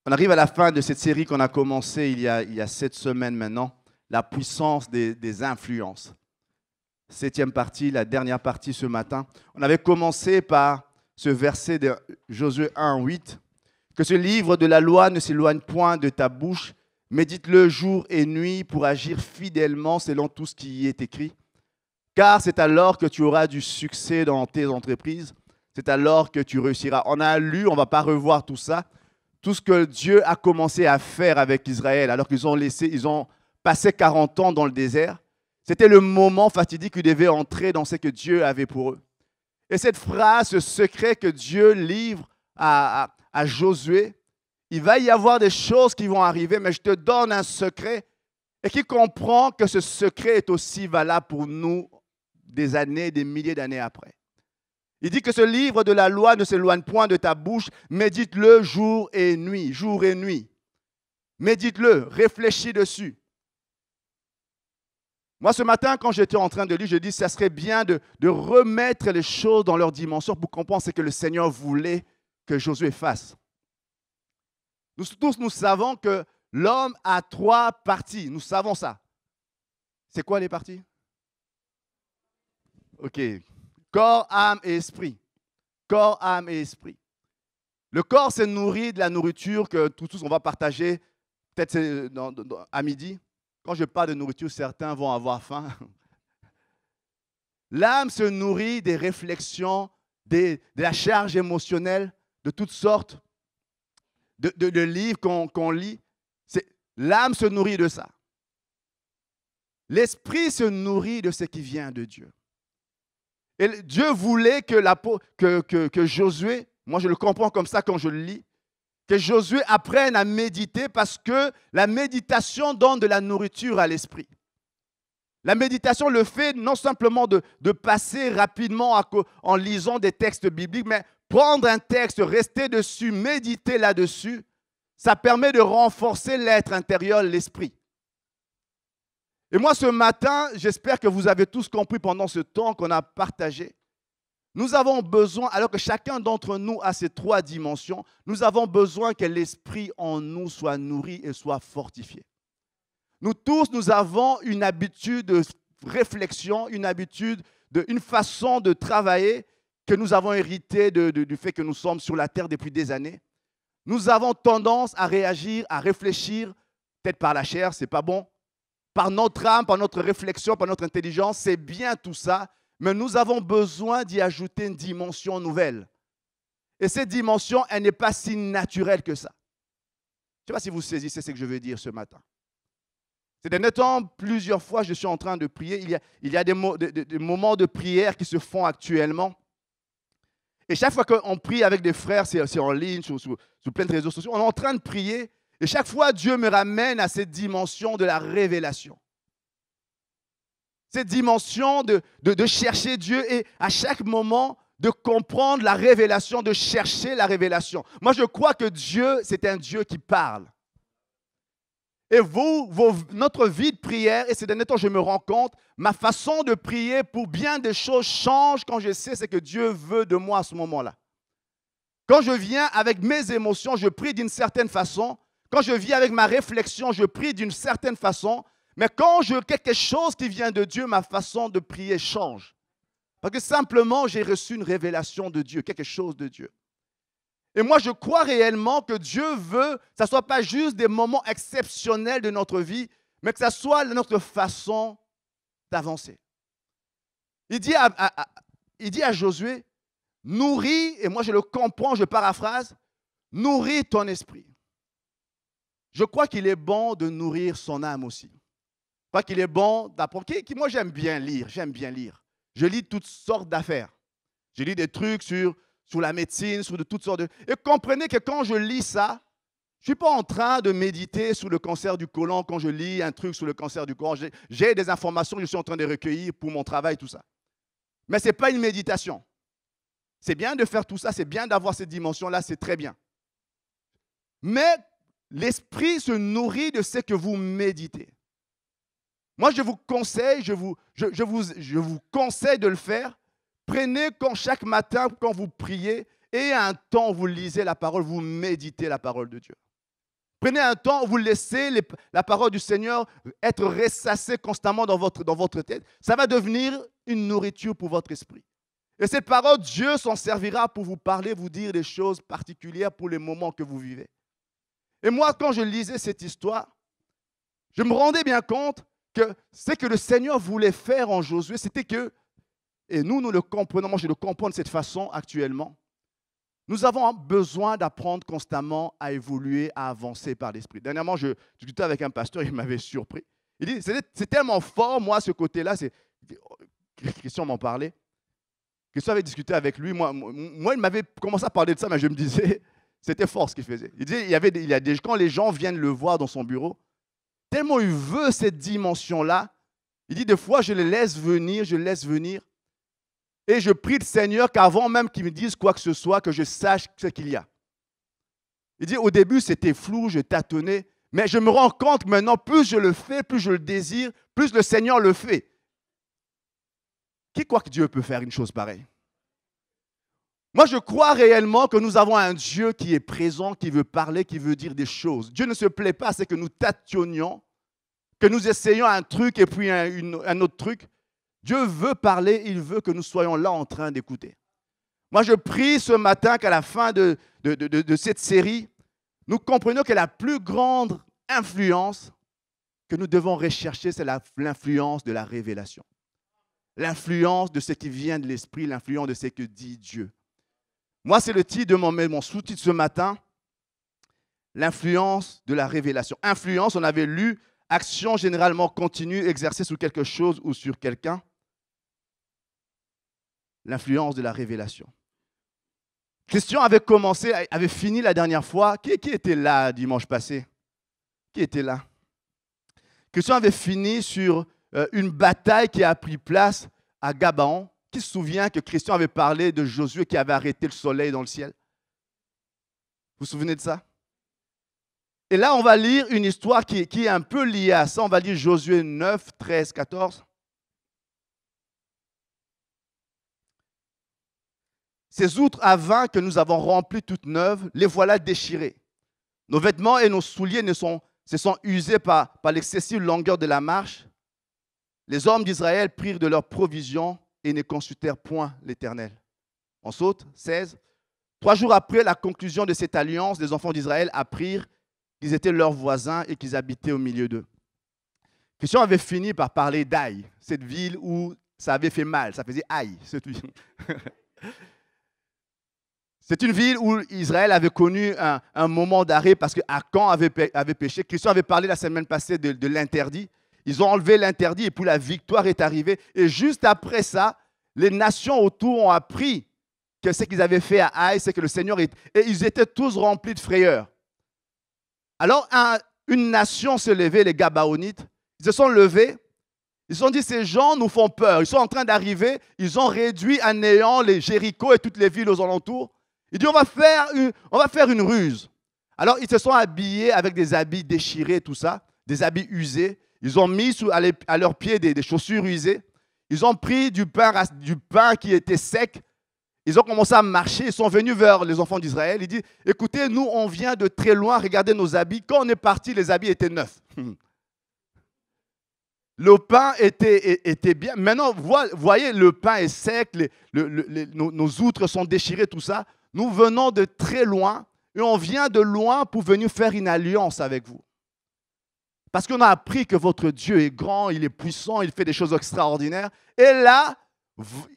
On arrive à la fin de cette série qu'on a commencée il y a 7 semaines maintenant, la puissance des influences. 7e partie, la dernière partie ce matin. On avait commencé par ce verset de Josué 1:8, que ce livre de la loi ne s'éloigne point de ta bouche, médite-le jour et nuit pour agir fidèlement selon tout ce qui y est écrit. Car c'est alors que tu auras du succès dans tes entreprises, c'est alors que tu réussiras. On a lu, on ne va pas revoir tout ça, tout ce que Dieu a commencé à faire avec Israël, alors qu'ils ont passé 40 ans dans le désert. C'était le moment fatidique qu'ils devaient entrer dans ce que Dieu avait pour eux. Et cette phrase, ce secret que Dieu livre à Josué, il va y avoir des choses qui vont arriver, mais je te donne un secret et qui comprend que ce secret est aussi valable pour nous des années, des milliers d'années après. Il dit que ce livre de la loi ne s'éloigne point de ta bouche, médite-le jour et nuit, jour et nuit. Médite-le, réfléchis dessus. Moi, ce matin, quand j'étais en train de lire, je dis que ça serait bien de remettre les choses dans leur dimension pour comprendre ce que le Seigneur voulait que Josué fasse. Nous tous, nous savons que l'homme a 3 parties. Nous savons ça. C'est quoi les parties? OK. Corps, âme et esprit. Corps, âme et esprit. Le corps se nourrit de la nourriture que tous on va partager peut-être à midi. Quand je parle de nourriture, certains vont avoir faim. L'âme se nourrit des réflexions, de la charge émotionnelle, de toutes sortes de livres qu'on lit. L'âme se nourrit de ça. L'esprit se nourrit de ce qui vient de Dieu. Et Dieu voulait que Josué, moi je le comprends comme ça quand je le lis, que Josué apprenne à méditer parce que la méditation donne de la nourriture à l'esprit. La méditation le fait non simplement de passer rapidement en lisant des textes bibliques, mais prendre un texte, rester dessus, méditer là-dessus, ça permet de renforcer l'être intérieur, l'esprit. Et moi, ce matin, j'espère que vous avez tous compris pendant ce temps qu'on a partagé. Nous avons besoin, alors que chacun d'entre nous a ces 3 dimensions, nous avons besoin que l'esprit en nous soit nourri et soit fortifié. Nous tous, nous avons une habitude de réflexion, une façon de travailler que nous avons hérité du fait que nous sommes sur la terre depuis des années. Nous avons tendance à réagir, à réfléchir, peut-être par la chair, ce n'est pas bon, par notre âme, par notre réflexion, par notre intelligence, c'est bien tout ça, mais nous avons besoin d'y ajouter une dimension nouvelle. Et cette dimension, elle n'est pas si naturelle que ça. Je ne sais pas si vous saisissez ce que je veux dire ce matin. Ces derniers temps, plusieurs fois, je suis en train de prier. Il y a des moments de prière qui se font actuellement. Et chaque fois qu'on prie avec des frères, c'est en ligne, sur plein de réseaux sociaux, on est en train de prier. Et chaque fois, Dieu me ramène à cette dimension de la révélation. Cette dimension de chercher Dieu et à chaque moment de comprendre la révélation, de chercher la révélation. Moi, je crois que Dieu, c'est un Dieu qui parle. Et notre vie de prière, et ces derniers temps, je me rends compte, ma façon de prier pour bien des choses change quand je sais ce que Dieu veut de moi à ce moment-là. Quand je viens avec mes émotions, je prie d'une certaine façon. Quand je viens avec ma réflexion, je prie d'une certaine façon. Mais quand je quelque chose qui vient de Dieu, ma façon de prier change. Parce que simplement, j'ai reçu une révélation de Dieu, quelque chose de Dieu. Et moi, je crois réellement que Dieu veut que ce ne soit pas juste des moments exceptionnels de notre vie, mais que ce soit notre façon d'avancer. Il dit à Josué, nourris, et moi je le comprends, je paraphrase, nourris ton esprit. Je crois qu'il est bon de nourrir son âme aussi. Je crois qu'il est bon d'apprendre. Moi, j'aime bien lire. Je lis toutes sortes d'affaires. Je lis des trucs sur la médecine, sur de toutes sortes de... Et comprenez que quand je lis ça, je ne suis pas en train de méditer sur le cancer du côlon quand je lis un truc sur le cancer du côlon. J'ai des informations que je suis en train de recueillir pour mon travail, tout ça. Mais ce n'est pas une méditation. C'est bien de faire tout ça, c'est bien d'avoir cette dimension-là, c'est très bien. Mais l'esprit se nourrit de ce que vous méditez. Moi, je vous conseille, je vous conseille de le faire. Prenez chaque matin, quand vous priez, et un temps où vous lisez la parole, vous méditez la parole de Dieu. Prenez un temps, vous laissez la parole du Seigneur être ressassée constamment dans votre tête. Ça va devenir une nourriture pour votre esprit. Et cette parole, Dieu s'en servira pour vous parler, vous dire des choses particulières pour les moments que vous vivez. Et moi, quand je lisais cette histoire, je me rendais bien compte que ce que le Seigneur voulait faire en Josué, c'était que, et nous le comprenons, moi je le comprends de cette façon actuellement, nous avons besoin d'apprendre constamment à évoluer, à avancer par l'Esprit. Dernièrement, je discutais avec un pasteur, il m'avait surpris. Il dit, c'est tellement fort, moi, ce côté-là, Christian m'en parlait. Christian avait discuté avec lui, moi, il m'avait commencé à parler de ça, mais je me disais, c'était fort ce qu'il faisait. Il dit, quand les gens viennent le voir dans son bureau, tellement il veut cette dimension-là, il dit, des fois, je les laisse venir, et je prie le Seigneur qu'avant même qu'il me dise quoi que ce soit, que je sache ce qu'il y a. Il dit, au début, c'était flou, je tâtonnais, mais je me rends compte que maintenant, plus je le fais, plus je le désire, plus le Seigneur le fait. Qui croit que Dieu peut faire une chose pareille? Moi, je crois réellement que nous avons un Dieu qui est présent, qui veut parler, qui veut dire des choses. Dieu ne se plaît pas, c'est que nous tâtonnions, que nous essayons un truc et puis un autre truc. Dieu veut parler, il veut que nous soyons là en train d'écouter. Moi, je prie ce matin qu'à la fin de cette série, nous comprenions que la plus grande influence que nous devons rechercher, c'est l'influence de la révélation. L'influence de ce qui vient de l'Esprit, l'influence de ce que dit Dieu. Moi, c'est le titre de mon sous-titre ce matin, l'influence de la révélation. Influence, on avait lu, action généralement continue, exercée sur quelque chose ou sur quelqu'un. L'influence de la révélation. Christian avait fini la dernière fois. Qui était là dimanche passé? Qui était là? Christian avait fini sur une bataille qui a pris place à Gabaon. Qui se souvient que Christian avait parlé de Josué qui avait arrêté le soleil dans le ciel? Vous vous souvenez de ça? Et là, on va lire une histoire qui est un peu liée à ça. On va lire Josué 9, 13, 14. Ces outres à vin que nous avons remplies toutes neuves, les voilà déchirées. Nos vêtements et nos souliers se sont usés par l'excessive longueur de la marche. Les hommes d'Israël prirent de leurs provisions et ne consultèrent point l'Éternel. On saute, 16. 3 jours après la conclusion de cette alliance, les enfants d'Israël apprirent qu'ils étaient leurs voisins et qu'ils habitaient au milieu d'eux. Christian avait fini par parler d'Aï, cette ville où ça avait fait mal, ça faisait Aïe, cette ville. C'est une ville où Israël avait connu un moment d'arrêt parce qu'Akan avait péché. Christian avait parlé la semaine passée de l'interdit. Ils ont enlevé l'interdit et puis la victoire est arrivée. Et juste après ça, les nations autour ont appris que ce qu'ils avaient fait à Aïe, c'est que le Seigneur et ils étaient tous remplis de frayeur. Alors, une nation s'est levée, les Gabaonites. Ils se sont levés. Ils se sont dit, ces gens nous font peur. Ils sont en train d'arriver. Ils ont réduit à néant les Jéricho et toutes les villes aux alentours. Ils disent, on va faire une ruse. Alors, ils se sont habillés avec des habits déchirés, tout ça, des habits usés. Ils ont mis à leurs pieds des chaussures usées. Ils ont pris du pain qui était sec. Ils ont commencé à marcher. Ils sont venus vers les enfants d'Israël. Ils disent, écoutez, nous, on vient de très loin. Regardez nos habits. Quand on est parti, les habits étaient neufs. Le pain était bien. Maintenant, voyez, le pain est sec. Nos outres sont déchirées, tout ça. Nous venons de très loin. Et on vient de loin pour venir faire une alliance avec vous. Parce qu'on a appris que votre Dieu est grand, il est puissant, il fait des choses extraordinaires. Et là,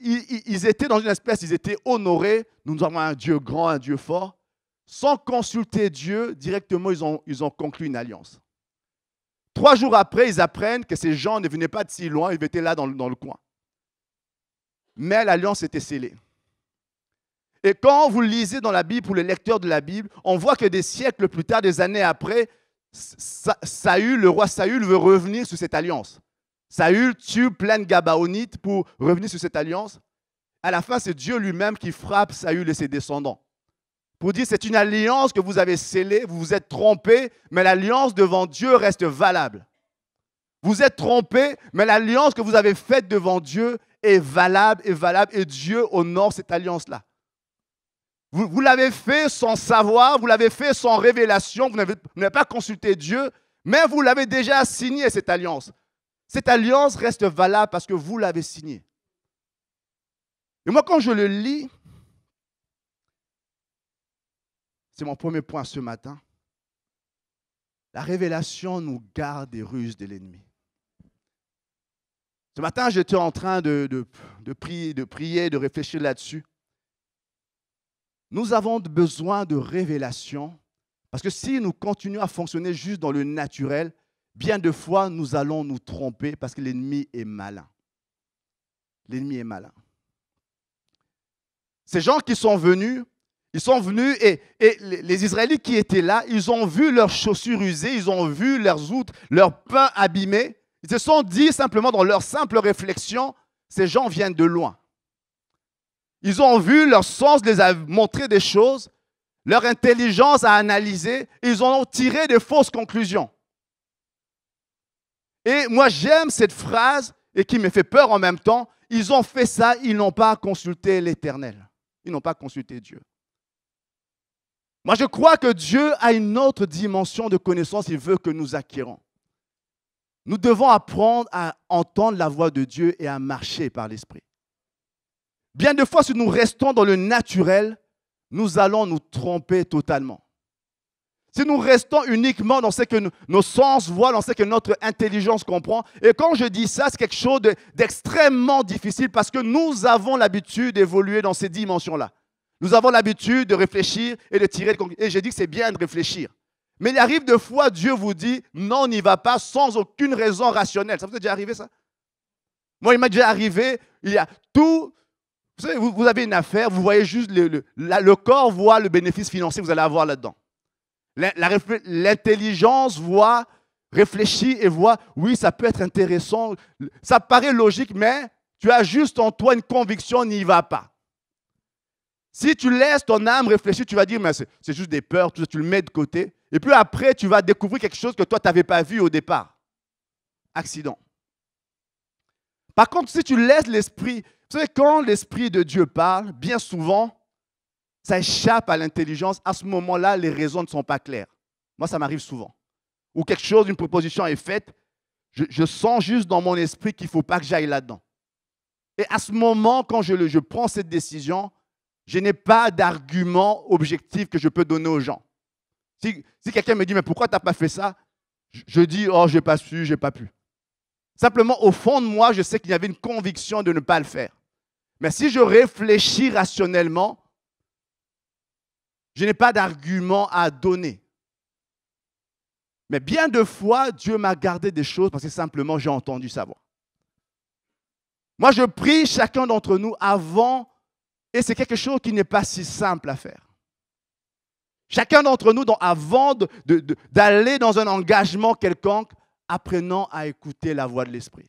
ils étaient dans une espèce, ils étaient honorés. Nous avons un Dieu grand, un Dieu fort. Sans consulter Dieu, directement, ils ont conclu une alliance. 3 jours après, ils apprennent que ces gens ne venaient pas de si loin, ils étaient là dans le coin. Mais l'alliance était scellée. Et quand vous lisez dans la Bible, pour les lecteurs de la Bible, on voit que des siècles plus tard, des années après, le roi Saül veut revenir sur cette alliance. Saül tue plein de Gabaonites pour revenir sur cette alliance. À la fin, c'est Dieu lui-même qui frappe Saül et ses descendants. Pour dire, c'est une alliance que vous avez scellée, vous vous êtes trompés, mais l'alliance devant Dieu reste valable. Vous êtes trompés, mais l'alliance que vous avez faite devant Dieu est valable, et Dieu honore cette alliance-là. Vous l'avez fait sans savoir, vous l'avez fait sans révélation, vous n'avez pas consulté Dieu, mais vous l'avez déjà signé, cette alliance. Cette alliance reste valable parce que vous l'avez signée. Et moi, quand je le lis, c'est mon premier point ce matin, la révélation nous garde des ruses de l'ennemi. Ce matin, j'étais en train de prier, de réfléchir là-dessus. Nous avons besoin de révélation parce que si nous continuons à fonctionner juste dans le naturel, bien de fois, nous allons nous tromper parce que l'ennemi est malin. L'ennemi est malin. Ces gens qui sont venus, et les Israélites qui étaient là, ils ont vu leurs chaussures usées, ils ont vu leurs outres, leurs pains abîmés. Ils se sont dit simplement dans leur simple réflexion, ces gens viennent de loin. Ils ont vu, leur sens les a montré des choses, leur intelligence a analysé, ils ont tiré de fausses conclusions. Et moi, j'aime cette phrase et qui me fait peur en même temps. Ils ont fait ça, ils n'ont pas consulté l'Éternel. Ils n'ont pas consulté Dieu. Moi, je crois que Dieu a une autre dimension de connaissance qu'il veut que nous acquérons. Nous devons apprendre à entendre la voix de Dieu et à marcher par l'Esprit. Bien de fois, si nous restons dans le naturel, nous allons nous tromper totalement. Si nous restons uniquement dans ce que nos sens voient, dans ce que notre intelligence comprend, et quand je dis ça, c'est quelque chose d'extrêmement difficile parce que nous avons l'habitude d'évoluer dans ces dimensions-là. Nous avons l'habitude de réfléchir et de tirer des conclusions. Et j'ai dit que c'est bien de réfléchir. Mais il arrive de fois, Dieu vous dit, non, on n'y va pas sans aucune raison rationnelle. Ça vous est déjà arrivé, ça? Moi, il m'est déjà arrivé, il y a tout. Vous savez, vous avez une affaire, vous voyez juste, le corps voit le bénéfice financier que vous allez avoir là-dedans. L'intelligence voit, réfléchit et voit, oui, ça peut être intéressant. Ça paraît logique, mais tu as juste en toi une conviction, n'y va pas. Si tu laisses ton âme réfléchir, tu vas dire, mais c'est juste des peurs, tu le mets de côté. Et puis après, tu vas découvrir quelque chose que toi, tu n'avais pas vu au départ. Accident. Par contre, si tu laisses l'esprit, vous savez, quand l'esprit de Dieu parle, bien souvent, ça échappe à l'intelligence. À ce moment-là, les raisons ne sont pas claires. Moi, ça m'arrive souvent. Ou quelque chose, une proposition est faite, je sens juste dans mon esprit qu'il ne faut pas que j'aille là-dedans. Et à ce moment, quand je prends cette décision, je n'ai pas d'argument objectif que je peux donner aux gens. Si quelqu'un me dit, mais pourquoi tu n'as pas fait ça? Je dis, oh, je n'ai pas su, je n'ai pas pu. Simplement, au fond de moi, je sais qu'il y avait une conviction de ne pas le faire. Mais si je réfléchis rationnellement, je n'ai pas d'argument à donner. Mais bien de fois, Dieu m'a gardé des choses parce que simplement, j'ai entendu sa voix. Moi, je prie chacun d'entre nous avant, et c'est quelque chose qui n'est pas si simple à faire. Chacun d'entre nous, avant d'aller dans un engagement quelconque, apprenons à écouter la voix de l'Esprit.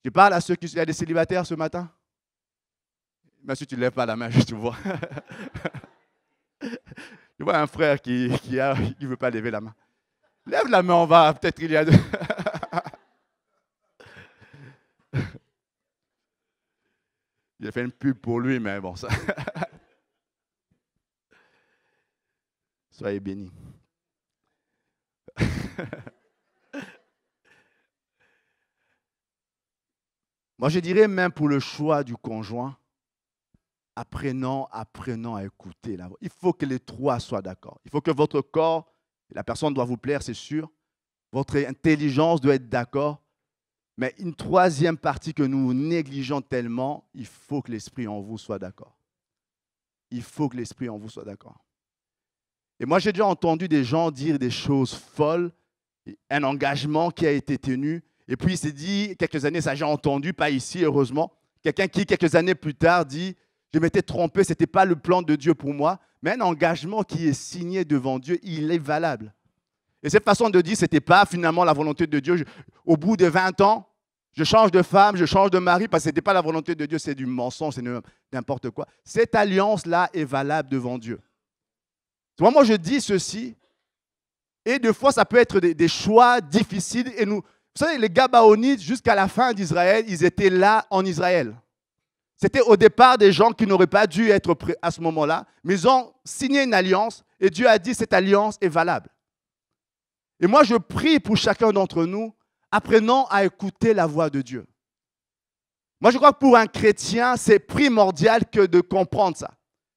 Je parle à ceux qui sont des célibataires ce matin. Mais si tu ne lèves pas la main, je te vois. Je vois un frère qui ne veut pas lever la main. Lève la main, on va, peut-être il y a deux. J'ai fait une pub pour lui, mais bon, ça. Soyez bénis. Moi, je dirais même pour le choix du conjoint, apprenons à écouter la voix. Il faut que les trois soient d'accord. Il faut que votre corps, la personne doit vous plaire, c'est sûr. Votre intelligence doit être d'accord. Mais une troisième partie que nous négligeons tellement, il faut que l'esprit en vous soit d'accord. Il faut que l'esprit en vous soit d'accord. Et moi, j'ai déjà entendu des gens dire des choses folles, un engagement qui a été tenu, et puis il s'est dit, quelques années, ça j'ai entendu, pas ici, heureusement, quelqu'un qui, quelques années plus tard, dit, je m'étais trompé, ce n'était pas le plan de Dieu pour moi, mais un engagement qui est signé devant Dieu, il est valable. Et cette façon de dire, ce n'était pas finalement la volonté de Dieu. Au bout de 20 ans, je change de femme, je change de mari, parce que ce n'était pas la volonté de Dieu, c'est du mensonge, c'est n'importe quoi. Cette alliance-là est valable devant Dieu. Moi, je dis ceci, et des fois, ça peut être des choix difficiles. Et nous, vous savez, les Gabaonites, jusqu'à la fin d'Israël, ils étaient là en Israël. C'était au départ des gens qui n'auraient pas dû être prêts à ce moment-là, mais ils ont signé une alliance et Dieu a dit cette alliance est valable. Et moi, je prie pour chacun d'entre nous, apprenons à écouter la voix de Dieu. Moi, je crois que pour un chrétien, c'est primordial que de comprendre ça.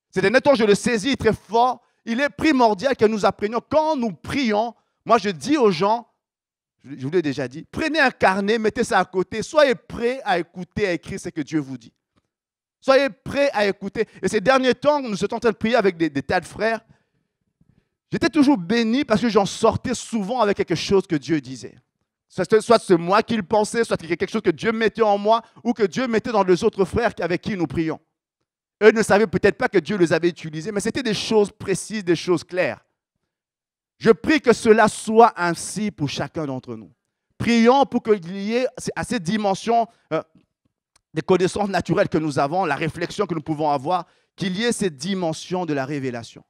C'est nettement, je le saisis très fort. Il est primordial que nous apprenions, quand nous prions, moi je dis aux gens, je vous l'ai déjà dit, prenez un carnet, mettez ça à côté, soyez prêts à écouter, à écrire ce que Dieu vous dit. Soyez prêts à écouter. Et ces derniers temps, nous sommes en train de prier avec des tas de frères. J'étais toujours béni parce que j'en sortais souvent avec quelque chose que Dieu disait. Soit c'est moi qui le pensais, soit quelque chose que Dieu mettait en moi ou que Dieu mettait dans les autres frères avec qui nous prions. Eux ne savaient peut-être pas que Dieu les avait utilisés, mais c'était des choses précises, des choses claires. Je prie que cela soit ainsi pour chacun d'entre nous. Prions pour qu'il y ait à cette dimension des connaissances naturelles que nous avons, la réflexion que nous pouvons avoir, qu'il y ait cette dimension de la révélation.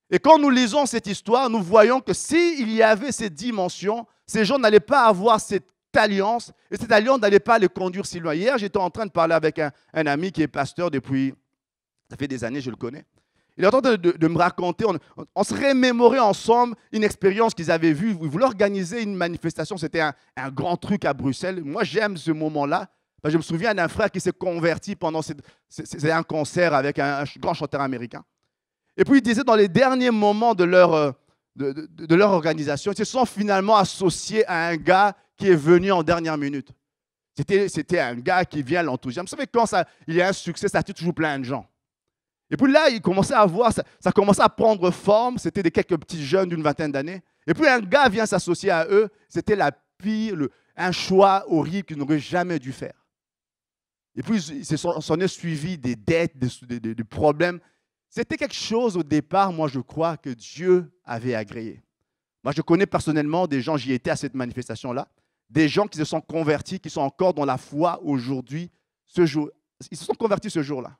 Et quand nous lisons cette histoire, nous voyons que s'il y avait cette dimension, ces gens n'allaient pas avoir cette alliance, et cette alliance n'allait pas les conduire si loin. Hier, j'étais en train de parler avec un ami qui est pasteur depuis, ça fait des années, je le connais. Il est en train de me raconter, on se remémorait ensemble une expérience qu'ils avaient vue. Ils voulaient organiser une manifestation, c'était un grand truc à Bruxelles. Moi, j'aime ce moment-là. Je me souviens d'un frère qui s'est converti pendant un concert avec un grand chanteur américain. Et puis, il disait dans les derniers moments de leur organisation, ils se sont finalement associés à un gars qui est venu en dernière minute. C'était un gars qui vient à l'enthousiasme. Vous savez, quand il y a un succès, ça attire toujours plein de gens. Et puis là, il commençait à voir, ça commençait à prendre forme. C'était quelques petits jeunes d'une vingtaine d'années. Et puis un gars vient s'associer à eux. C'était un choix horrible qu'ils n'auraient jamais dû faire. Et puis, s'en est suivi des dettes, des problèmes. C'était quelque chose au départ, moi je crois, que Dieu avait agréé. Moi je connais personnellement des gens, j'y étais à cette manifestation-là, des gens qui se sont convertis, qui sont encore dans la foi aujourd'hui, ce jour. Ils se sont convertis ce jour-là.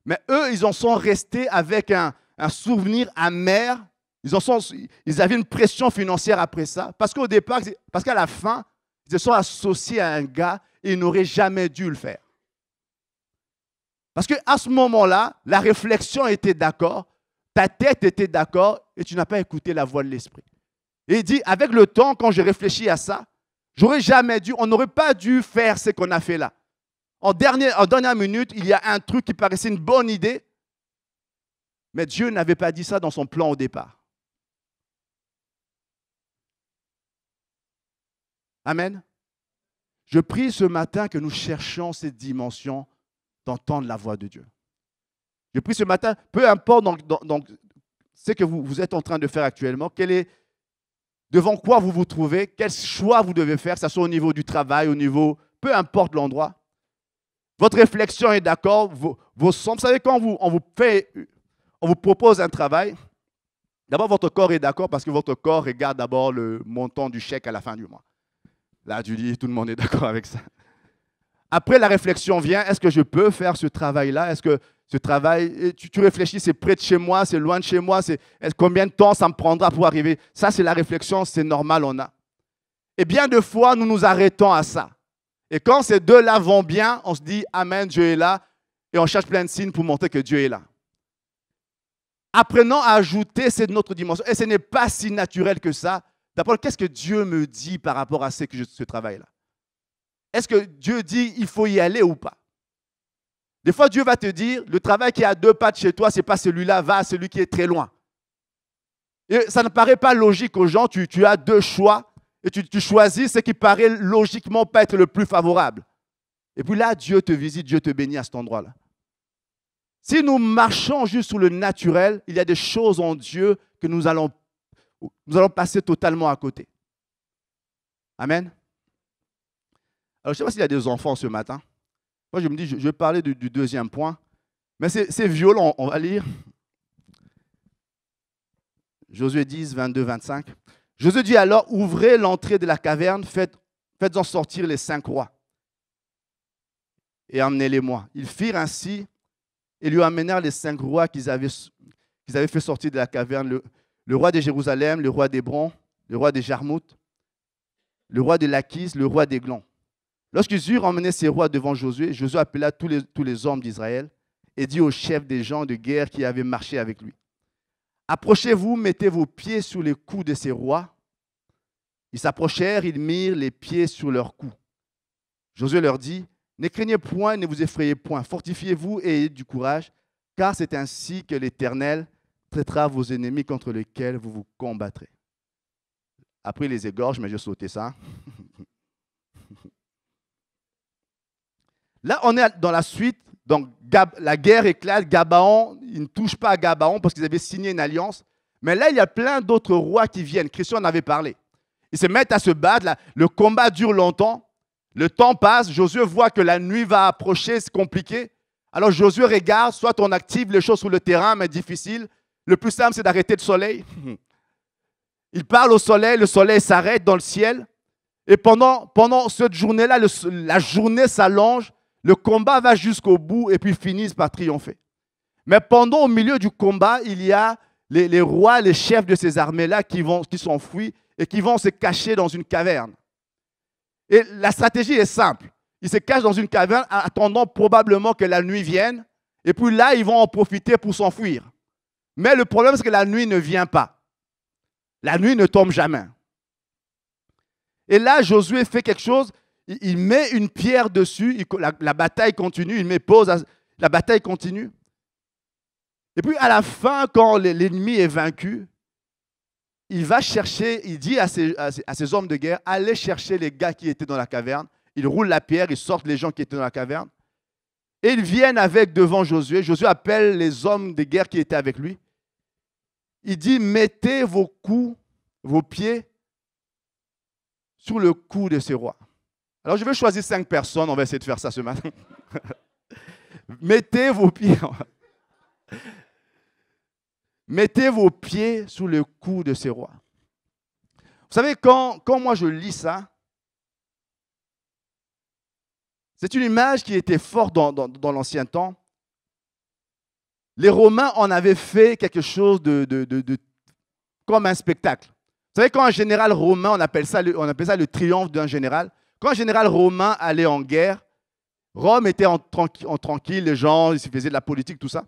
Mais eux, ils en sont restés avec un souvenir amer. Ils avaient une pression financière après ça. Parce qu'au départ, parce qu'à la fin, ils se sont associés à un gars et ils n'auraient jamais dû le faire. Parce qu'à ce moment-là, la réflexion était d'accord, ta tête était d'accord et tu n'as pas écouté la voix de l'esprit. Et il dit, avec le temps, quand j'ai réfléchi à ça, on n'aurait pas dû faire ce qu'on a fait là. En dernière minute, il y a un truc qui paraissait une bonne idée, mais Dieu n'avait pas dit ça dans son plan au départ. Amen. Je prie ce matin que nous cherchions cette dimension d'entendre la voix de Dieu. Je prie ce matin, peu importe donc, ce que vous êtes en train de faire actuellement, devant quoi vous vous trouvez, quel choix vous devez faire, que ce soit au niveau du travail, peu importe l'endroit. Votre réflexion est d'accord, vos sens. Vous savez, quand on vous propose un travail, d'abord votre corps est d'accord parce que votre corps regarde d'abord le montant du chèque à la fin du mois. Là, tu dis, tout le monde est d'accord avec ça. Après, la réflexion vient, est-ce que je peux faire ce travail-là? Est-ce que ce travail, tu réfléchis, c'est près de chez moi, c'est loin de chez moi, combien de temps ça me prendra pour arriver? Ça, c'est la réflexion, c'est normal, on a. Et bien de fois, nous nous arrêtons à ça. Et quand ces deux-là vont bien, on se dit, Amen, Dieu est là, et on cherche plein de signes pour montrer que Dieu est là. Apprenons à ajouter cette autre dimension. Et ce n'est pas si naturel que ça. D'abord, qu'est-ce que Dieu me dit par rapport à ce travail-là? Est-ce que Dieu dit il faut y aller ou pas? Des fois, Dieu va te dire, le travail qui est à 2 pas de chez toi, ce n'est pas celui-là, va à celui qui est très loin. Et ça ne paraît pas logique aux gens, tu as 2 choix et tu choisis ce qui paraît logiquement pas être le plus favorable. Et puis là, Dieu te visite, Dieu te bénit à cet endroit-là. Si nous marchons juste sur le naturel, il y a des choses en Dieu que nous allons passer totalement à côté. Amen. Alors, je ne sais pas s'il y a des enfants ce matin. Moi, je me dis, je vais parler du deuxième point. Mais c'est violent, on va lire. Josué 10, 22, 25. Josué dit alors, ouvrez l'entrée de la caverne, faites-en sortir les 5 rois. Et emmenez-les-moi. Ils firent ainsi et lui amenèrent les 5 rois qu'ils avaient fait sortir de la caverne. Le roi de Jérusalem, le roi d'Hébron, le roi de Jarmout, le roi de Laquis, le roi d'Églon. Lorsqu'ils eurent emmené ces rois devant Josué, Josué appela tous les hommes d'Israël et dit aux chefs des gens de guerre qui avaient marché avec lui, approchez-vous, mettez vos pieds sur les coups de ces rois. Ils s'approchèrent, ils mirent les pieds sur leurs coups. Josué leur dit, ne craignez point, ne vous effrayez point, fortifiez-vous et ayez du courage, car c'est ainsi que l'Éternel traitera vos ennemis contre lesquels vous vous combattrez. Après, il les égorge, mais je sautais ça. Là, on est dans la suite. Donc, la guerre éclate. Gabaon, ils ne touchent pas à Gabaon parce qu'ils avaient signé une alliance. Mais là, il y a plein d'autres rois qui viennent. Christian en avait parlé. Ils se mettent à se battre. Là. Le combat dure longtemps. Le temps passe. Josué voit que la nuit va approcher. C'est compliqué. Alors, Josué regarde. Soit on active les choses sur le terrain, mais difficile. Le plus simple, c'est d'arrêter le soleil. Il parle au soleil. Le soleil s'arrête dans le ciel. Et pendant cette journée-là, la journée s'allonge. Le combat va jusqu'au bout et puis finissent par triompher. Mais au milieu du combat, il y a les rois, les chefs de ces armées-là qui s'enfuient et qui vont se cacher dans une caverne. Et la stratégie est simple. Ils se cachent dans une caverne attendant probablement que la nuit vienne. Et puis là, ils vont en profiter pour s'enfuir. Mais le problème, c'est que la nuit ne vient pas. La nuit ne tombe jamais. Et là, Josué fait quelque chose. Il met une pierre dessus, la bataille continue, il met pause, la bataille continue. Et puis à la fin, quand l'ennemi est vaincu, il va chercher, il dit à ses hommes de guerre, allez chercher les gars qui étaient dans la caverne. Il roule la pierre, ils sortent les gens qui étaient dans la caverne. Et ils viennent avec devant Josué. Josué appelle les hommes de guerre qui étaient avec lui. Il dit, mettez vos coups, vos pieds sur le cou de ces rois. Alors, je vais choisir 5 personnes. On va essayer de faire ça ce matin. Mettez vos pieds sous le cou de ces rois. Vous savez, quand moi je lis ça, c'est une image qui était forte dans l'ancien temps. Les Romains en avaient fait quelque chose comme un spectacle. Vous savez, quand un général romain, on appelle ça le triomphe d'un général. Quand un général romain allait en guerre, Rome était en tranquille, les gens, ils se faisaient de la politique, tout ça.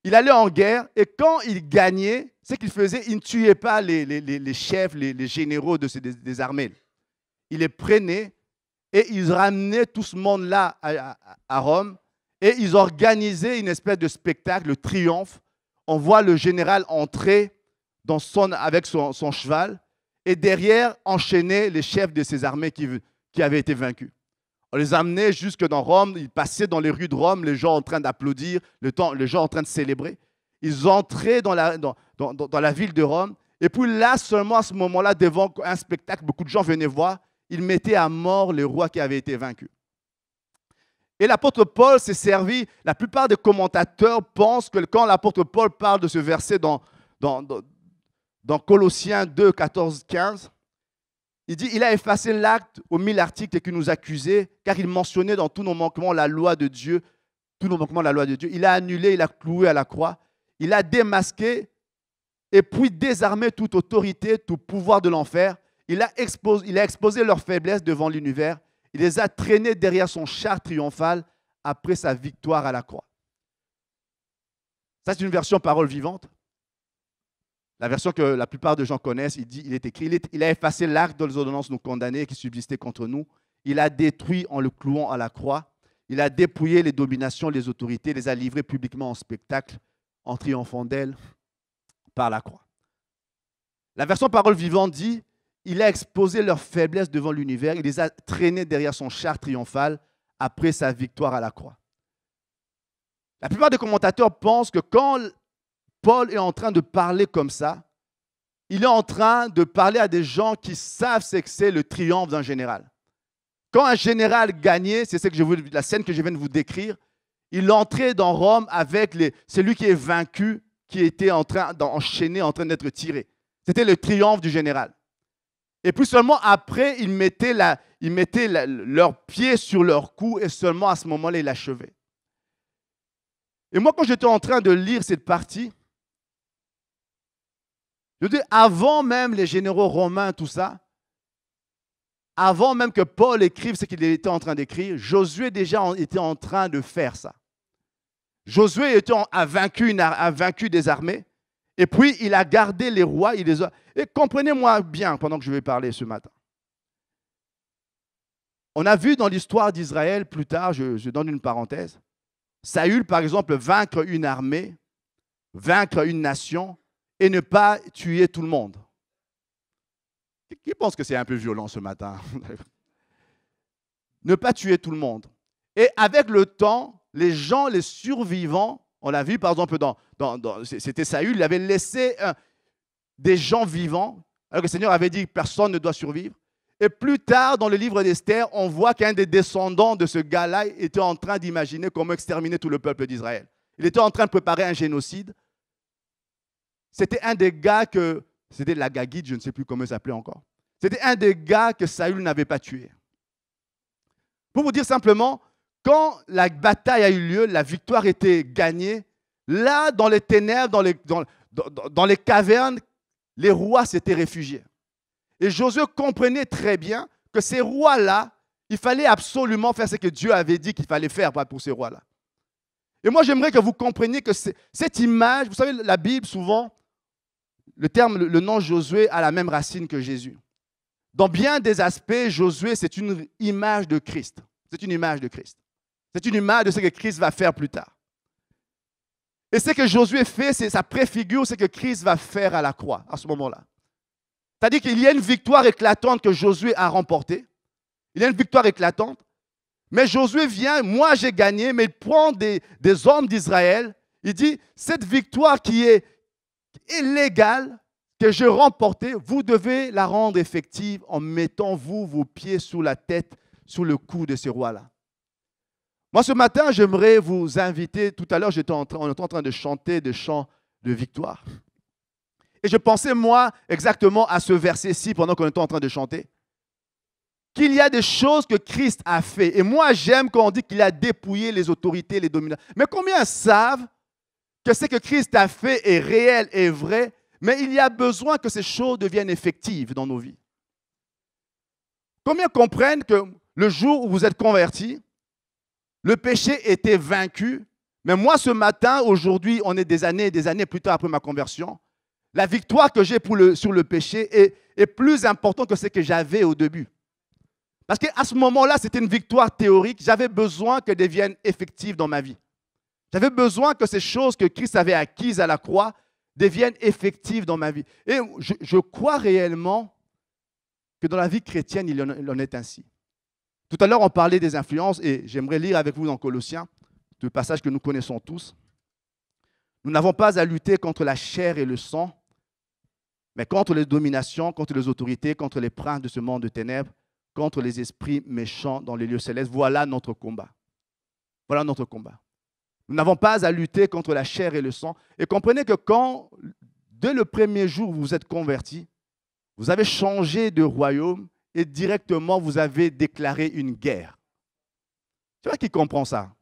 Il allait en guerre et quand il gagnait, ce qu'il faisait, il ne tuait pas les chefs, les généraux des armées. Il les prenait et ils ramenaient tout ce monde-là à Rome et ils organisaient une espèce de spectacle, le triomphe. On voit le général entrer avec son cheval et derrière enchaîner les chefs de ces armées qui avaient été vaincus. On les amenait jusque dans Rome, ils passaient dans les rues de Rome, les gens en train d'applaudir, les gens en train de célébrer. Ils entraient dans la ville de Rome. Et puis là, seulement à ce moment-là, devant un spectacle, beaucoup de gens venaient voir, ils mettaient à mort les rois qui avaient été vaincus. Et l'apôtre Paul s'est servi, la plupart des commentateurs pensent que quand l'apôtre Paul parle de ce verset dans Colossiens 2, 14, 15, il dit, il a effacé l'acte aux 1000 articles qui nous accusaient, car il mentionnait dans tous nos manquements la loi de Dieu, Il a annulé, il a cloué à la croix, il a démasqué et puis désarmé toute autorité, tout pouvoir de l'enfer. Il a exposé leur faiblesse devant l'univers. Il les a traînés derrière son char triomphal après sa victoire à la croix. Ça, c'est une version parole vivante. La version que la plupart des gens connaissent, il est écrit, il a effacé l'acte de les ordonnances nous condamnées qui subsistaient contre nous. Il a détruit en le clouant à la croix. Il a dépouillé les dominations, les autorités, les a livrées publiquement en spectacle, en triomphant d'elles par la croix. La version parole vivante dit, il a exposé leur faiblesse devant l'univers, il les a traînés derrière son char triomphal après sa victoire à la croix. La plupart des commentateurs pensent que quand Paul est en train de parler comme ça, il est en train de parler à des gens qui savent ce que c'est le triomphe d'un général. Quand un général gagnait, c'est la scène que je viens de vous décrire, il entrait dans Rome avec celui qui est vaincu, qui était enchaîné, en train d'être tiré. C'était le triomphe du général. Et puis seulement après, ils mettaient leurs pieds sur leur cou et seulement à ce moment-là, ils l'achevaient. Et moi, quand j'étais en train de lire cette partie, je dis, avant même les généraux romains, tout ça, avant même que Paul écrive ce qu'il était en train d'écrire, Josué déjà était en train de faire ça. Josué a vaincu des armées, et puis il a gardé les rois. Et comprenez-moi bien pendant que je vais parler ce matin. On a vu dans l'histoire d'Israël, plus tard, je donne une parenthèse, Saül, par exemple, vaincre une armée, vaincre une nation et ne pas tuer tout le monde. Qui pense que c'est un peu violent ce matin? Ne pas tuer tout le monde. Et avec le temps, les gens, les survivants, on l'a vu par exemple c'était Saül, il avait laissé des gens vivants, alors que le Seigneur avait dit que personne ne doit survivre. Et plus tard, dans le livre d'Esther, on voit qu'un des descendants de ce gars-là était en train d'imaginer comment exterminer tout le peuple d'Israël. Il était en train de préparer un génocide. C'était un des gars c'était l'Agagite, je ne sais plus comment il s'appelait encore. C'était un des gars que Saül n'avait pas tué. Pour vous dire simplement, quand la bataille a eu lieu, la victoire était gagnée, là, dans les ténèbres, dans les cavernes, les rois s'étaient réfugiés. Et Josué comprenait très bien que ces rois-là, il fallait absolument faire ce que Dieu avait dit qu'il fallait faire pour ces rois-là. Et moi, j'aimerais que vous compreniez que cette image, vous savez, la Bible, souvent, le nom Josué a la même racine que Jésus. Dans bien des aspects, Josué, c'est une image de Christ. C'est une image de Christ. C'est une image de ce que Christ va faire plus tard. Et ce que Josué fait, ça préfigure ce que Christ va faire à la croix, à ce moment-là. C'est-à-dire qu'il y a une victoire éclatante que Josué a remportée. Il y a une victoire éclatante. Mais Josué vient, moi j'ai gagné, mais il prend des hommes d'Israël. Il dit, cette victoire qui est illégale, que j'ai remportée, vous devez la rendre effective en mettant vos pieds sous la tête, sous le cou de ces rois-là. Moi, ce matin, j'aimerais vous inviter. Tout à l'heure, on était en train de chanter des chants de victoire. Et je pensais, moi, exactement à ce verset-ci pendant qu'on était en train de chanter. Qu'il y a des choses que Christ a fait. Et moi, j'aime quand on dit qu'il a dépouillé les autorités, les dominants. Mais combien savent que ce que Christ a fait est réel et vrai, mais il y a besoin que ces choses deviennent effectives dans nos vies? Combien comprennent que le jour où vous êtes convertis, le péché était vaincu, mais moi, ce matin, aujourd'hui, on est des années et des années plus tard après ma conversion, la victoire que j'ai sur le péché est plus importante que ce que j'avais au début. Parce qu'à ce moment-là, c'était une victoire théorique. J'avais besoin qu'elle devienne effective dans ma vie. J'avais besoin que ces choses que Christ avait acquises à la croix deviennent effectives dans ma vie. Et je crois réellement que dans la vie chrétienne, il en est ainsi. Tout à l'heure, on parlait des influences et j'aimerais lire avec vous dans Colossiens, le passage que nous connaissons tous. Nous n'avons pas à lutter contre la chair et le sang, mais contre les dominations, contre les autorités, contre les princes de ce monde de ténèbres, contre les esprits méchants dans les lieux célestes. Voilà notre combat. Voilà notre combat. Nous n'avons pas à lutter contre la chair et le sang. Et comprenez que dès le premier jour où vous êtes convertis, vous avez changé de royaume et directement vous avez déclaré une guerre. Tu vois qui comprend ça?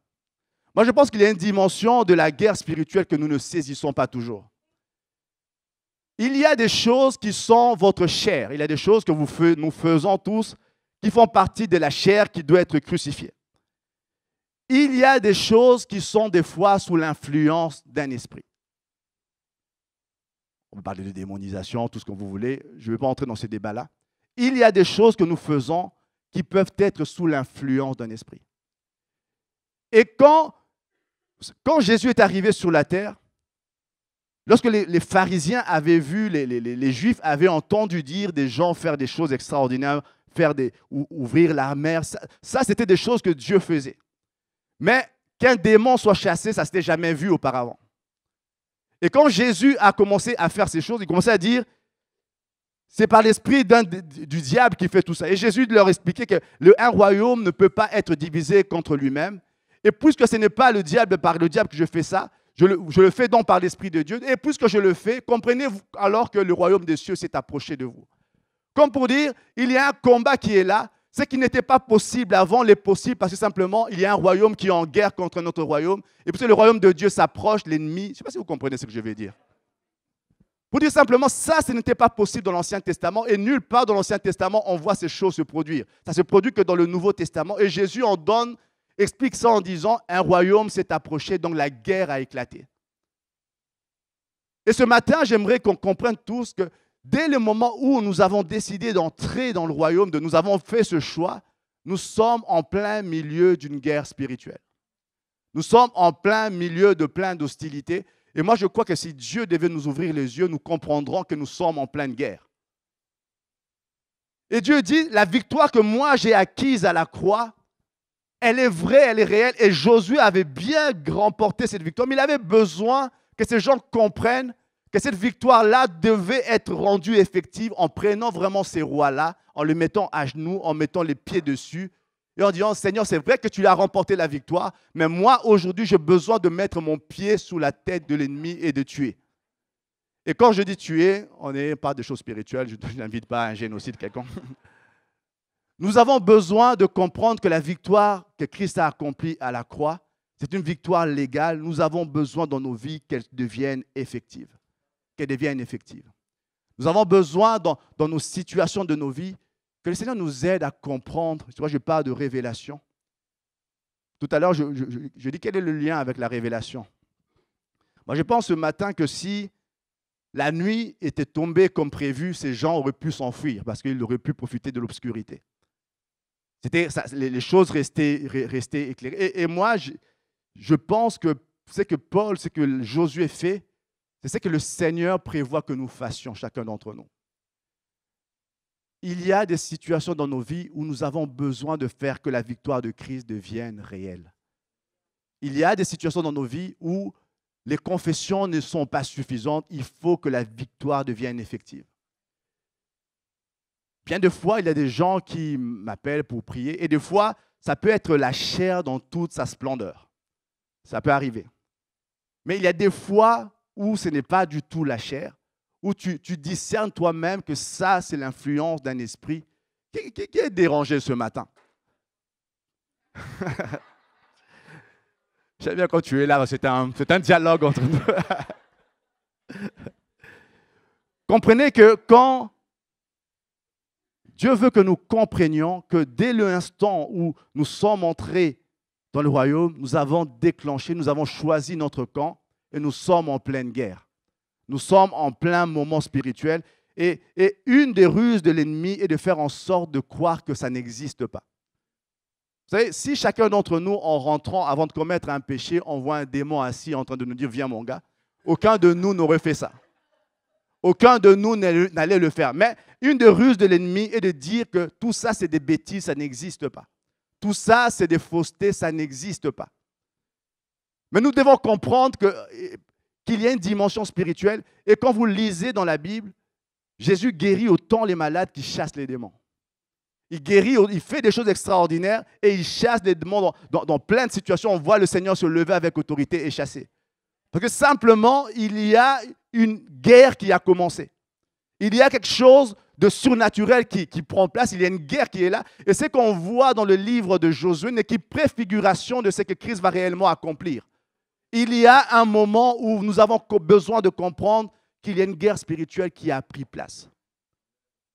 Moi, je pense qu'il y a une dimension de la guerre spirituelle que nous ne saisissons pas toujours. Il y a des choses qui sont votre chair. Il y a des choses que nous faisons tous qui font partie de la chair qui doit être crucifiée. Il y a des choses qui sont des fois sous l'influence d'un esprit. On peut parler de démonisation, tout ce que vous voulez. Je ne vais pas entrer dans ces débats-là. Il y a des choses que nous faisons qui peuvent être sous l'influence d'un esprit. Et quand Jésus est arrivé sur la terre, lorsque les pharisiens avaient vu, les Juifs avaient entendu dire des gens faire des choses extraordinaires, ouvrir la mer, ça c'était des choses que Dieu faisait. Mais qu'un démon soit chassé, ça ne s'était jamais vu auparavant. Et quand Jésus a commencé à faire ces choses, il commençait à dire, c'est par l'esprit du diable qui fait tout ça. Et Jésus leur expliquait que un royaume ne peut pas être divisé contre lui-même. Et puisque ce n'est pas par le diable que je fais ça, je le fais donc par l'Esprit de Dieu. Et puisque je le fais, comprenez-vous alors que le royaume des cieux s'est approché de vous. Comme pour dire, il y a un combat qui est là. Ce qui n'était pas possible avant l'est possible parce que simplement, il y a un royaume qui est en guerre contre notre royaume. Et puisque le royaume de Dieu s'approche, l'ennemi, je ne sais pas si vous comprenez ce que je veux dire. Pour dire simplement, ça, ce n'était pas possible dans l'Ancien Testament et nulle part dans l'Ancien Testament, on voit ces choses se produire. Ça se produit que dans le Nouveau Testament et Jésus en donne, explique ça en disant, un royaume s'est approché, donc la guerre a éclaté. Et ce matin, j'aimerais qu'on comprenne tous que dès le moment où nous avons décidé d'entrer dans le royaume, nous avons fait ce choix, nous sommes en plein milieu d'une guerre spirituelle. Nous sommes en plein milieu de plein d'hostilités. Et moi, je crois que si Dieu devait nous ouvrir les yeux, nous comprendrons que nous sommes en pleine guerre. Et Dieu dit, la victoire que moi j'ai acquise à la croix, elle est vraie, elle est réelle. Et Josué avait bien remporté cette victoire, mais il avait besoin que ces gens comprennent que cette victoire-là devait être rendue effective en prenant vraiment ces rois-là, en les mettant à genoux, en mettant les pieds dessus, et en disant, Seigneur, c'est vrai que tu as remporté la victoire, mais moi, aujourd'hui, j'ai besoin de mettre mon pied sous la tête de l'ennemi et de tuer. Et quand je dis tuer, on n'est pas de choses spirituelles, je n'invite pas à un génocide quelconque. Nous avons besoin de comprendre que la victoire que Christ a accomplie à la croix, c'est une victoire légale. Nous avons besoin dans nos vies qu'elle devienne effective. Qu'elle devienne effective. Nous avons besoin dans nos situations de nos vies que le Seigneur nous aide à comprendre. Tu vois, je parle de révélation. Tout à l'heure, je dis quel est le lien avec la révélation. Moi, je pense ce matin que si la nuit était tombée comme prévu, ces gens auraient pu s'enfuir parce qu'ils auraient pu profiter de l'obscurité. Les choses restaient éclairées. Et moi, je pense que ce que Paul, ce que Josué fait, c'est ce que le Seigneur prévoit que nous fassions, chacun d'entre nous. Il y a des situations dans nos vies où nous avons besoin de faire que la victoire de Christ devienne réelle. Il y a des situations dans nos vies où les confessions ne sont pas suffisantes. Il faut que la victoire devienne effective. Bien de fois, il y a des gens qui m'appellent pour prier et des fois, ça peut être la chair dans toute sa splendeur. Ça peut arriver. Mais il y a des fois où ce n'est pas du tout la chair, où tu discernes toi-même que ça, c'est l'influence d'un esprit. Qui est dérangé ce matin? J'aime bien quand tu es là, c'est un dialogue entre nous. Comprenez que quand Dieu veut que nous comprenions que dès l'instant où nous sommes entrés dans le royaume, nous avons déclenché, nous avons choisi notre camp et nous sommes en pleine guerre. Nous sommes en plein moment spirituel et une des ruses de l'ennemi est de faire en sorte de croire que ça n'existe pas. Vous savez, si chacun d'entre nous, en rentrant, avant de commettre un péché, on voit un démon assis en train de nous dire « Viens mon gars », aucun de nous n'aurait fait ça. Aucun de nous n'allait le faire. Mais une des ruses de l'ennemi est de dire que tout ça, c'est des bêtises, ça n'existe pas. Tout ça, c'est des faussetés, ça n'existe pas. Mais nous devons comprendre qu'il y a une dimension spirituelle. Et quand vous lisez dans la Bible, Jésus guérit autant les malades qu'il chasse les démons. Il guérit, il fait des choses extraordinaires et il chasse les démons dans plein de situations. On voit le Seigneur se lever avec autorité et chasser. Parce que simplement, il y a une guerre qui a commencé. Il y a quelque chose de surnaturel qui prend place. Il y a une guerre qui est là. Et ce qu'on voit dans le livre de Josué n'est qu'une préfiguration de ce que Christ va réellement accomplir. Il y a un moment où nous avons besoin de comprendre qu'il y a une guerre spirituelle qui a pris place.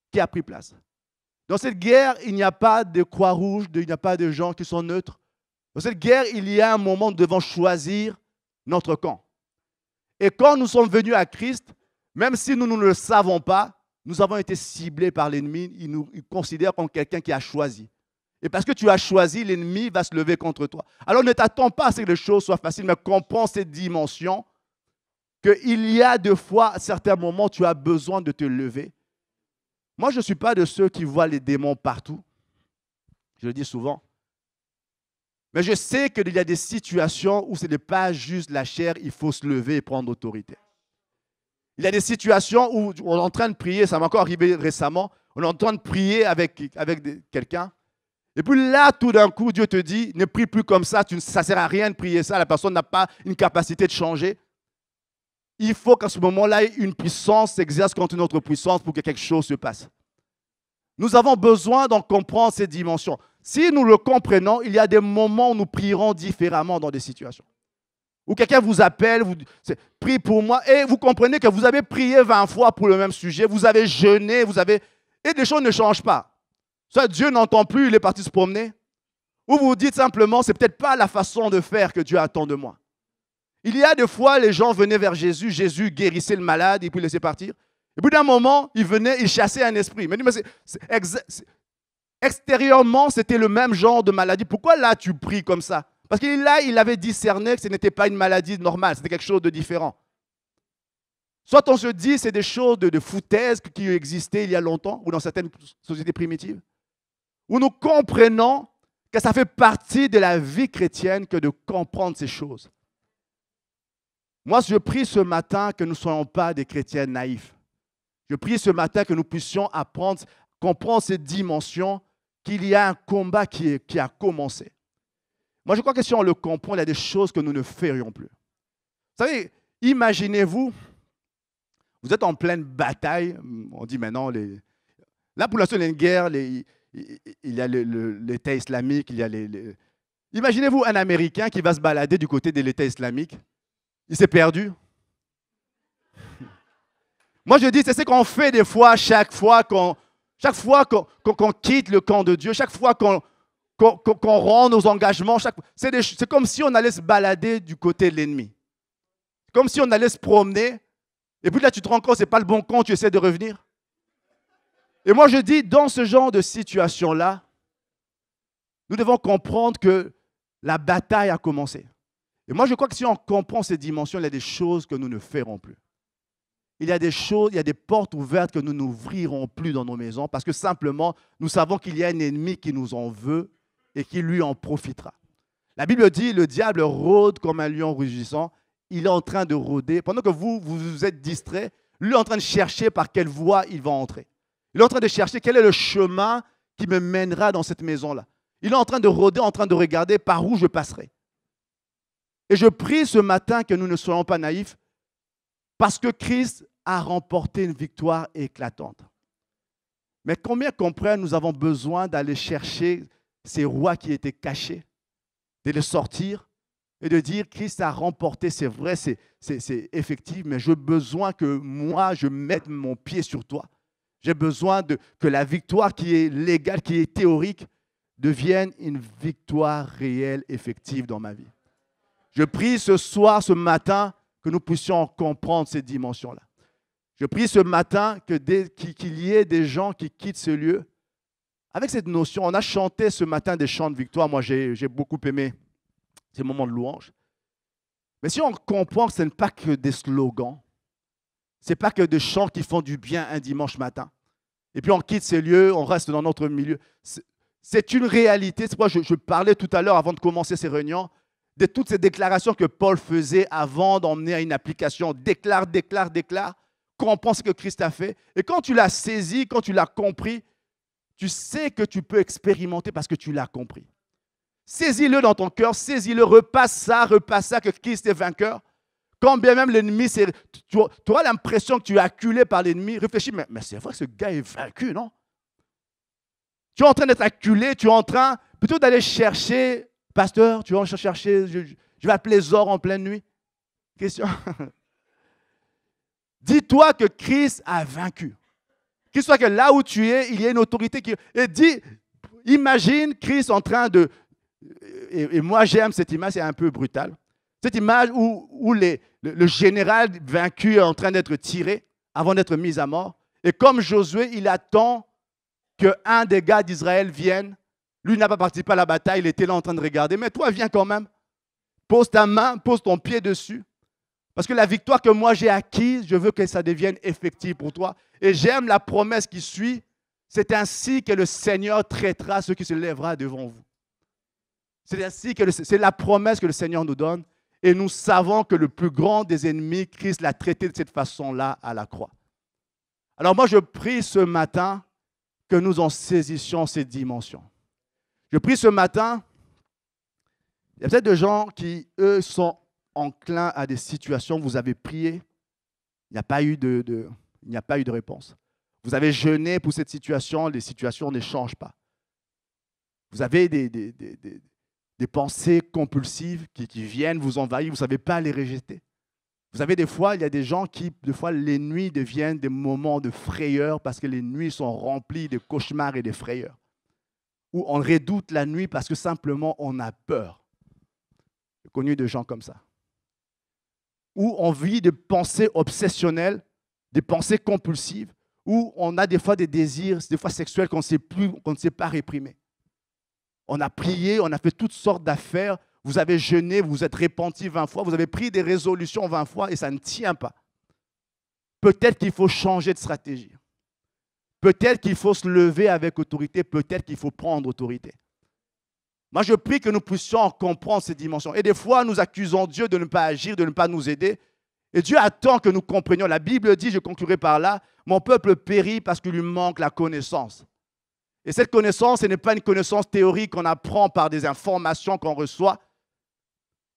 Qui a pris place. Dans cette guerre, il n'y a pas de croix rouge, il n'y a pas de gens qui sont neutres. Dans cette guerre, il y a un moment où nous devons choisir notre camp. Et quand nous sommes venus à Christ, même si nous ne le savons pas, nous avons été ciblés par l'ennemi. Il nous considère comme quelqu'un qui a choisi. Et parce que tu as choisi, l'ennemi va se lever contre toi. Alors ne t'attends pas à ce que les choses soient faciles, mais comprends cette dimension qu'il y a des fois, à certains moments, tu as besoin de te lever. Moi, je ne suis pas de ceux qui voient les démons partout. Je le dis souvent. Mais je sais qu'il y a des situations où ce n'est pas juste la chair, il faut se lever et prendre autorité. Il y a des situations où on est en train de prier, ça m'est encore arrivé récemment, on est en train de prier avec quelqu'un. Et puis là, tout d'un coup, Dieu te dit, ne prie plus comme ça, ça ne sert à rien de prier ça, la personne n'a pas une capacité de changer. Il faut qu'à ce moment-là, une puissance s'exerce contre notre puissance pour que quelque chose se passe. Nous avons besoin d'en comprendre ces dimensions. Si nous le comprenons, il y a des moments où nous prierons différemment dans des situations. Ou quelqu'un vous appelle, prie pour moi, et vous comprenez que vous avez prié 20 fois pour le même sujet, vous avez jeûné, et les choses ne changent pas. Soit Dieu n'entend plus, il est parti se promener. Ou vous vous dites simplement, c'est peut-être pas la façon de faire que Dieu attend de moi. Il y a des fois, les gens venaient vers Jésus, Jésus guérissait le malade et puis le laissait partir. Et puis d'un moment, il venait, il chassait un esprit. Mais extérieurement, c'était le même genre de maladie. Pourquoi là, tu pries comme ça? Parce que là, il avait discerné que ce n'était pas une maladie normale, c'était quelque chose de différent. Soit on se dit c'est des choses de foutaise qui existaient il y a longtemps, ou dans certaines sociétés primitives, où nous comprenons que ça fait partie de la vie chrétienne que de comprendre ces choses. Moi, je prie ce matin que nous ne soyons pas des chrétiens naïfs. Je prie ce matin que nous puissions apprendre, comprendre cette dimension, qu'il y a un combat qui a commencé. Moi, je crois que si on le comprend, il y a des choses que nous ne ferions plus. Vous savez, imaginez-vous, vous êtes en pleine bataille, on dit maintenant, là pour l'instant il y a une guerre, il y a l'État islamique, imaginez-vous un Américain qui va se balader du côté de l'État islamique, il s'est perdu. Moi je dis, c'est ce qu'on fait des fois, chaque fois qu'on quitte le camp de Dieu, chaque fois qu'on rend nos engagements, c'est comme si on allait se balader du côté de l'ennemi. Comme si on allait se promener, et puis là tu te rends compte, ce n'est pas le bon camp, tu essaies de revenir. Et moi je dis, dans ce genre de situation-là, nous devons comprendre que la bataille a commencé. Et moi je crois que si on comprend ces dimensions, il y a des choses que nous ne ferons plus. Il y a des choses, il y a des portes ouvertes que nous n'ouvrirons plus dans nos maisons parce que simplement, nous savons qu'il y a un ennemi qui nous en veut et qui lui en profitera. La Bible dit, le diable rôde comme un lion rugissant. Il est en train de rôder. Pendant que vous êtes distrait, lui est en train de chercher par quelle voie il va entrer. Il est en train de chercher quel est le chemin qui me mènera dans cette maison-là. Il est en train de rôder, en train de regarder par où je passerai. Et je prie ce matin que nous ne soyons pas naïfs parce que Christ a remporté une victoire éclatante. Mais combien comprennent, nous avons besoin d'aller chercher ces rois qui étaient cachés, de les sortir et de dire Christ a remporté, c'est vrai, c'est effectif, mais j'ai besoin que moi, je mette mon pied sur toi. J'ai besoin que la victoire qui est légale, qui est théorique, devienne une victoire réelle, effective dans ma vie. Je prie ce soir, ce matin, que nous puissions comprendre ces dimensions-là. Je prie ce matin qu'il y ait des gens qui quittent ce lieu avec cette notion. On a chanté ce matin des chants de victoire. Moi, j'ai beaucoup aimé ces moments de louange. Mais si on comprend que ce n'est pas que des slogans, ce n'est pas que des chants qui font du bien un dimanche matin, et puis on quitte ces lieux, on reste dans notre milieu. C'est une réalité. C'est pourquoi je parlais tout à l'heure, avant de commencer ces réunions, de toutes ces déclarations que Paul faisait avant d'emmener à une application. Déclare, déclare, déclare. Comprends ce que Christ a fait. Et quand tu l'as saisi, quand tu l'as compris, tu sais que tu peux expérimenter parce que tu l'as compris. Saisis-le dans ton cœur, saisis-le, repasse ça, que Christ est vainqueur. Quand bien même l'ennemi, tu auras l'impression que tu es acculé par l'ennemi. Réfléchis, mais c'est vrai que ce gars est vaincu, non? Tu es en train d'être acculé, tu es en train plutôt d'aller chercher, pasteur, tu vas chercher, je vais appeler Zor en pleine nuit. Question. Dis-toi que Christ a vaincu. Qu'il soit que là où tu es, il y a une autorité qui... Et imagine Christ en train de... Et moi j'aime cette image, c'est un peu brutal. Cette image où le général vaincu est en train d'être tiré avant d'être mis à mort. Et comme Josué, il attend qu'un des gars d'Israël vienne. Lui n'a pas participé à la bataille, il était là en train de regarder. Mais toi, viens quand même. Pose ta main, pose ton pied dessus. Parce que la victoire que moi j'ai acquise, je veux que ça devienne effective pour toi. Et j'aime la promesse qui suit. C'est ainsi que le Seigneur traitera ceux qui se lèvera devant vous. C'est ainsi que c'est la promesse que le Seigneur nous donne. Et nous savons que le plus grand des ennemis, Christ l'a traité de cette façon-là à la croix. Alors moi, je prie ce matin que nous en saisissions ces dimensions. Je prie ce matin, il y a peut-être des gens qui, eux, sont enclins à des situations, vous avez prié, il n'y a pas eu de réponse. Vous avez jeûné pour cette situation, les situations ne changent pas. Vous avez des pensées compulsives qui viennent vous envahir, vous ne savez pas les rejeter. Vous savez, des fois, il y a des gens qui, des fois, les nuits deviennent des moments de frayeur parce que les nuits sont remplies de cauchemars et de frayeurs. Où on redoute la nuit parce que simplement on a peur. J'ai connu des gens comme ça. Où on vit des pensées obsessionnelles, des pensées compulsives, où on a des fois des désirs, des fois sexuels qu'on ne sait pas réprimer. On a prié, on a fait toutes sortes d'affaires. Vous avez jeûné, vous vous êtes repenti 20 fois, vous avez pris des résolutions 20 fois et ça ne tient pas. Peut-être qu'il faut changer de stratégie. Peut-être qu'il faut se lever avec autorité, peut-être qu'il faut prendre autorité. Moi, je prie que nous puissions comprendre ces dimensions. Et des fois, nous accusons Dieu de ne pas agir, de ne pas nous aider. Et Dieu attend que nous comprenions. La Bible dit, je conclurai par là, mon peuple périt parce qu'il lui manque la connaissance. Et cette connaissance, ce n'est pas une connaissance théorique qu'on apprend par des informations qu'on reçoit.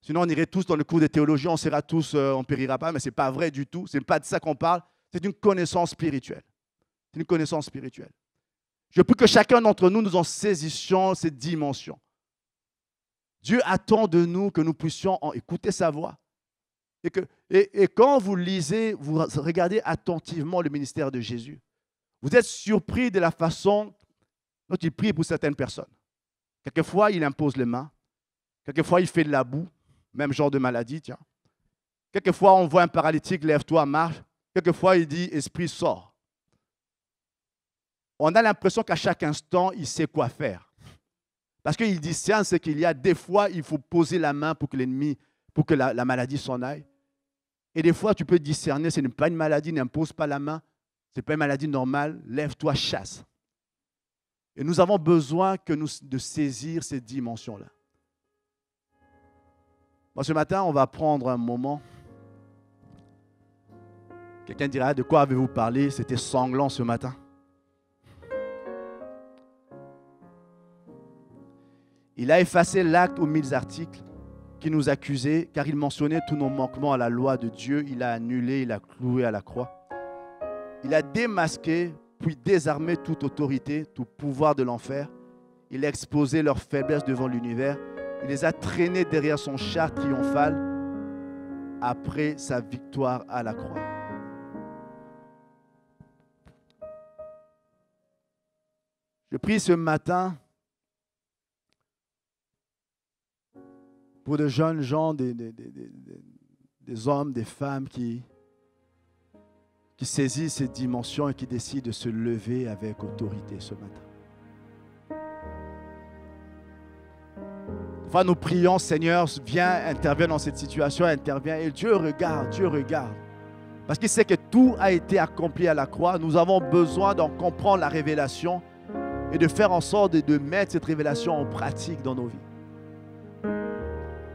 Sinon, on irait tous dans le cours de théologie, on sera tous, on ne périra pas, mais ce n'est pas vrai du tout. Ce n'est pas de ça qu'on parle. C'est une connaissance spirituelle. C'est une connaissance spirituelle. Je prie que chacun d'entre nous, nous en saisissions cette dimension. Dieu attend de nous que nous puissions écouter sa voix. Et quand vous lisez, vous regardez attentivement le ministère de Jésus, vous êtes surpris de la façon dont il prie pour certaines personnes. Quelquefois, il impose les mains. Quelquefois, il fait de la boue. Même genre de maladie, tiens. Quelquefois, on voit un paralytique, lève-toi, marche. Quelquefois, il dit, esprit, sort. On a l'impression qu'à chaque instant, il sait quoi faire. Parce qu'il discerne ce qu'il y a. Des fois, il faut poser la main pour que l'ennemi, pour que la maladie s'en aille. Et des fois, tu peux discerner, ce n'est pas une maladie, n'impose pas la main. Ce n'est pas une maladie normale. Lève-toi, chasse. Et nous avons besoin de saisir ces dimensions-là. Bon, ce matin, on va prendre un moment. Quelqu'un dira, de quoi avez-vous parlé? C'était sanglant ce matin. Il a effacé l'acte aux 1000 articles qui nous accusaient, car il mentionnait tous nos manquements à la loi de Dieu. Il a annulé, il a cloué à la croix. Il a démasqué, puis désarmé toute autorité, tout pouvoir de l'enfer. Il a exposé leur faiblesse devant l'univers. Il les a traînés derrière son char triomphal après sa victoire à la croix. Je prie ce matin pour de jeunes gens, des hommes, des femmes qui saisissent ces dimensions et qui décident de se lever avec autorité ce matin. Enfin, nous prions, Seigneur, viens, interviens dans cette situation, interviens. Et Dieu regarde, Dieu regarde. Parce qu'il sait que tout a été accompli à la croix. Nous avons besoin d'en comprendre la révélation et de faire en sorte de mettre cette révélation en pratique dans nos vies.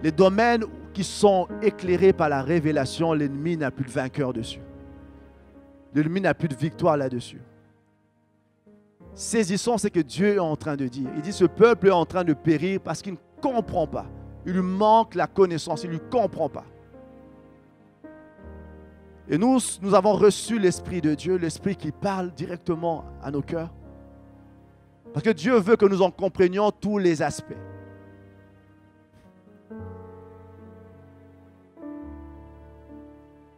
Les domaines qui sont éclairés par la révélation, l'ennemi n'a plus de vainqueur dessus. L'ennemi n'a plus de victoire là-dessus. Saisissons ce que Dieu est en train de dire. Il dit, ce peuple est en train de périr parce qu'il ne comprend pas. Il lui manque la connaissance, il ne lui comprend pas. Et nous avons reçu l'Esprit de Dieu, l'Esprit qui parle directement à nos cœurs. Parce que Dieu veut que nous en comprenions tous les aspects.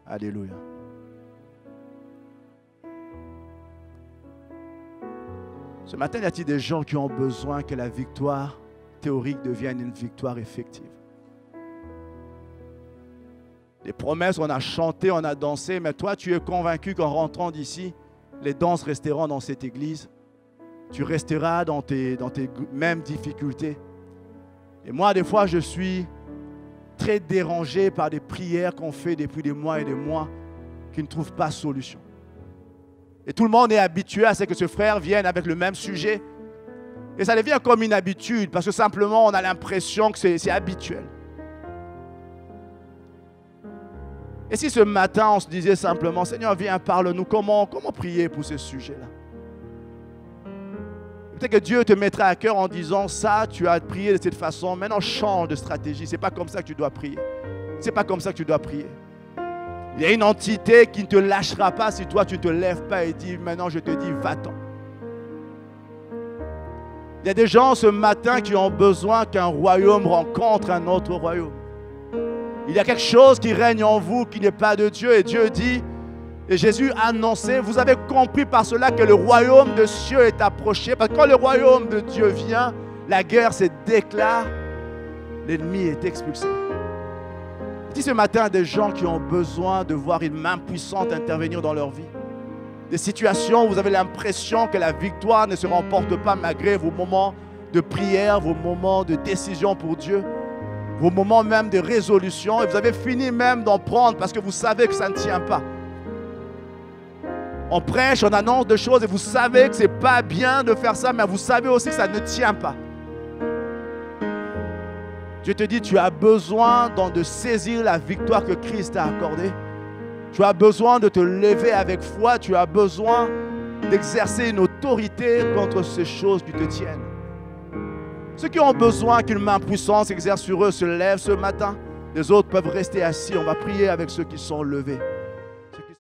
Alléluia. Ce matin, y a-t-il des gens qui ont besoin que la victoire théorique devienne une victoire effective? Les promesses, on a chanté, on a dansé, mais toi, tu es convaincu qu'en rentrant d'ici, les danses resteront dans cette église. Tu resteras dans tes mêmes difficultés. Et moi, des fois, je suis très dérangé par des prières qu'on fait depuis des mois et des mois qui ne trouvent pas solution. Et tout le monde est habitué à ce que ce frère vienne avec le même sujet. Et ça devient comme une habitude parce que simplement, on a l'impression que c'est habituel. Et si ce matin, on se disait simplement, Seigneur, viens, parle-nous, comment prier pour ce sujet-là? Peut-être que Dieu te mettra à cœur en disant, ça, tu as prié de cette façon, maintenant change de stratégie. Ce n'est pas comme ça que tu dois prier. Ce n'est pas comme ça que tu dois prier. Il y a une entité qui ne te lâchera pas si toi, tu ne te lèves pas et dis, maintenant, je te dis, va-t'en. Il y a des gens ce matin qui ont besoin qu'un royaume rencontre un autre royaume. Il y a quelque chose qui règne en vous qui n'est pas de Dieu. Et Dieu dit, et Jésus a annoncé, vous avez compris par cela que le royaume de cieux est approché. Parce que quand le royaume de Dieu vient, la guerre se déclare, l'ennemi est expulsé. Je dis ce matin à des gens qui ont besoin de voir une main puissante intervenir dans leur vie. Des situations où vous avez l'impression que la victoire ne se remporte pas malgré vos moments de prière, vos moments de décision pour Dieu, vos moments même de résolution. Et vous avez fini même d'en prendre parce que vous savez que ça ne tient pas. On prêche, on annonce des choses et vous savez que ce n'est pas bien de faire ça, mais vous savez aussi que ça ne tient pas. Dieu te dit, tu as besoin de saisir la victoire que Christ t'a accordée. Tu as besoin de te lever avec foi. Tu as besoin d'exercer une autorité contre ces choses qui te tiennent. Ceux qui ont besoin qu'une main puissante s'exerce sur eux se lèvent ce matin. Les autres peuvent rester assis. On va prier avec ceux qui sont levés.